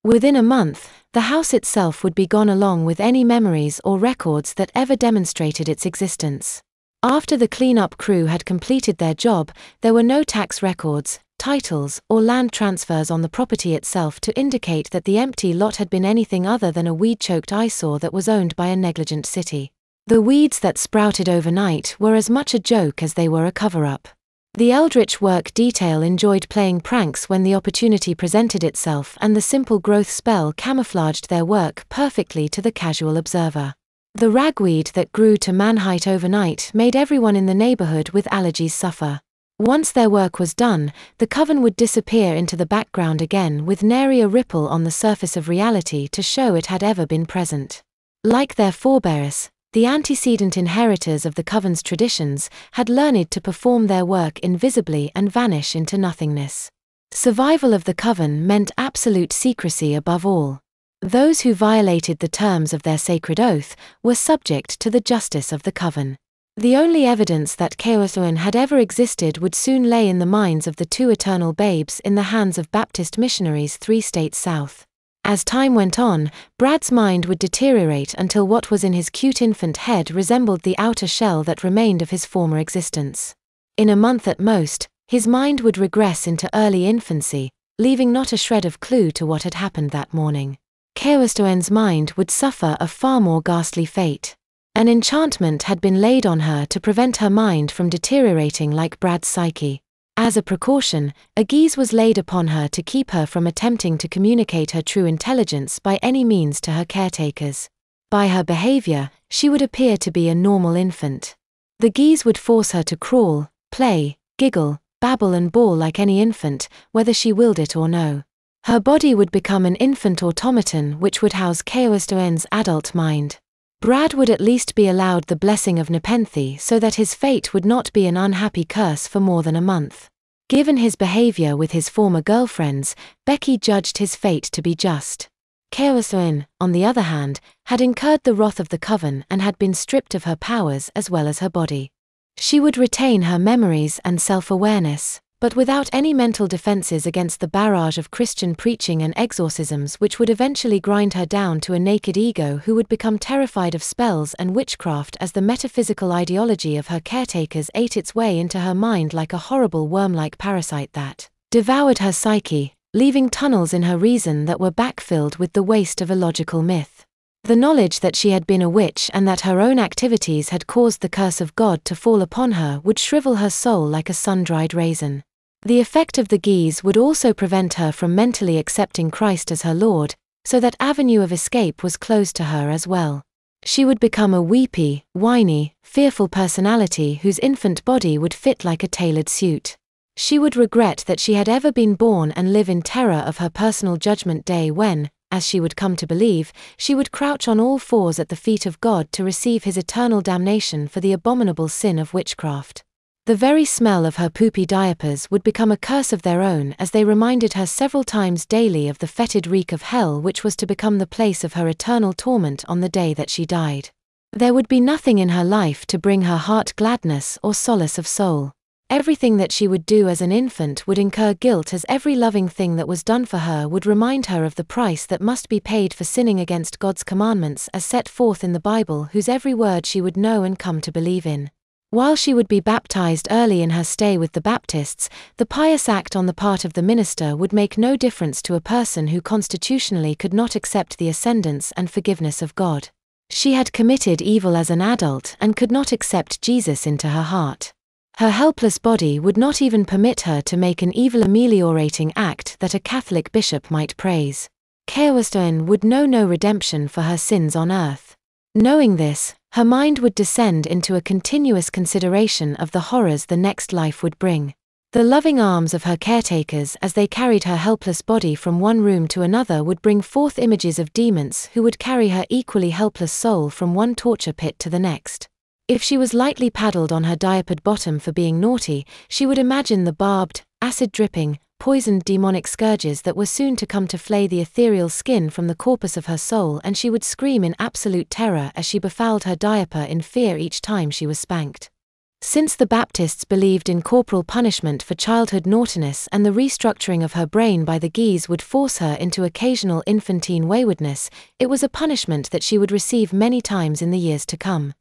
Within a month, the house itself would be gone along with any memories or records that ever demonstrated its existence. After the cleanup crew had completed their job, there were no tax records, titles, or land transfers on the property itself to indicate that the empty lot had been anything other than a weed-choked eyesore that was owned by a negligent city. The weeds that sprouted overnight were as much a joke as they were a cover-up. The Eldritch work detail enjoyed playing pranks when the opportunity presented itself, and the simple growth spell camouflaged their work perfectly to the casual observer. The ragweed that grew to man-height overnight made everyone in the neighborhood with allergies suffer. Once their work was done, the coven would disappear into the background again with nary a ripple on the surface of reality to show it had ever been present. Like their forebears, the antecedent inheritors of the coven's traditions had learned to perform their work invisibly and vanish into nothingness. Survival of the coven meant absolute secrecy above all. Those who violated the terms of their sacred oath were subject to the justice of the coven. The only evidence that Caerhillowen had ever existed would soon lay in the minds of the two eternal babes in the hands of Baptist missionaries 3 states south. As time went on, Brad's mind would deteriorate until what was in his cute infant head resembled the outer shell that remained of his former existence. In a month at most, his mind would regress into early infancy, leaving not a shred of clue to what had happened that morning. Caerhillowen's mind would suffer a far more ghastly fate. An enchantment had been laid on her to prevent her mind from deteriorating like Brad's psyche. As a precaution, a guise was laid upon her to keep her from attempting to communicate her true intelligence by any means to her caretakers. By her behavior, she would appear to be a normal infant. The guise would force her to crawl, play, giggle, babble and bawl like any infant, whether she willed it or no. Her body would become an infant automaton which would house Caerhillowen's adult mind. Brad would at least be allowed the blessing of Nepenthe so that his fate would not be an unhappy curse for more than a month. Given his behavior with his former girlfriends, Becky judged his fate to be just. Caerhillowen, on the other hand, had incurred the wrath of the coven and had been stripped of her powers as well as her body. She would retain her memories and self-awareness, but without any mental defenses against the barrage of Christian preaching and exorcisms which would eventually grind her down to a naked ego who would become terrified of spells and witchcraft as the metaphysical ideology of her caretakers ate its way into her mind like a horrible worm-like parasite that devoured her psyche, leaving tunnels in her reason that were backfilled with the waste of illogical myth. The knowledge that she had been a witch and that her own activities had caused the curse of God to fall upon her would shrivel her soul like a sun-dried raisin. The effect of the guise would also prevent her from mentally accepting Christ as her Lord, so that avenue of escape was closed to her as well. She would become a weepy, whiny, fearful personality whose infant body would fit like a tailored suit. She would regret that she had ever been born and live in terror of her personal judgment day when, as she would come to believe, she would crouch on all fours at the feet of God to receive his eternal damnation for the abominable sin of witchcraft. The very smell of her poopy diapers would become a curse of their own as they reminded her several times daily of the fetid reek of hell which was to become the place of her eternal torment on the day that she died. There would be nothing in her life to bring her heart gladness or solace of soul. Everything that she would do as an infant would incur guilt, as every loving thing that was done for her would remind her of the price that must be paid for sinning against God's commandments as set forth in the Bible, whose every word she would know and come to believe in. While she would be baptized early in her stay with the Baptists, the pious act on the part of the minister would make no difference to a person who constitutionally could not accept the ascendance and forgiveness of God. She had committed evil as an adult and could not accept Jesus into her heart. Her helpless body would not even permit her to make an evil ameliorating act that a Catholic bishop might praise. Caerhillowen would know no redemption for her sins on earth. Knowing this, her mind would descend into a continuous consideration of the horrors the next life would bring. The loving arms of her caretakers as they carried her helpless body from one room to another would bring forth images of demons who would carry her equally helpless soul from one torture pit to the next. If she was lightly paddled on her diapered bottom for being naughty, she would imagine the barbed, acid-dripping, poisoned demonic scourges that were soon to come to flay the ethereal skin from the corpus of her soul, and she would scream in absolute terror as she befouled her diaper in fear each time she was spanked. Since the Baptists believed in corporal punishment for childhood naughtiness and the restructuring of her brain by the Guise would force her into occasional infantine waywardness, it was a punishment that she would receive many times in the years to come.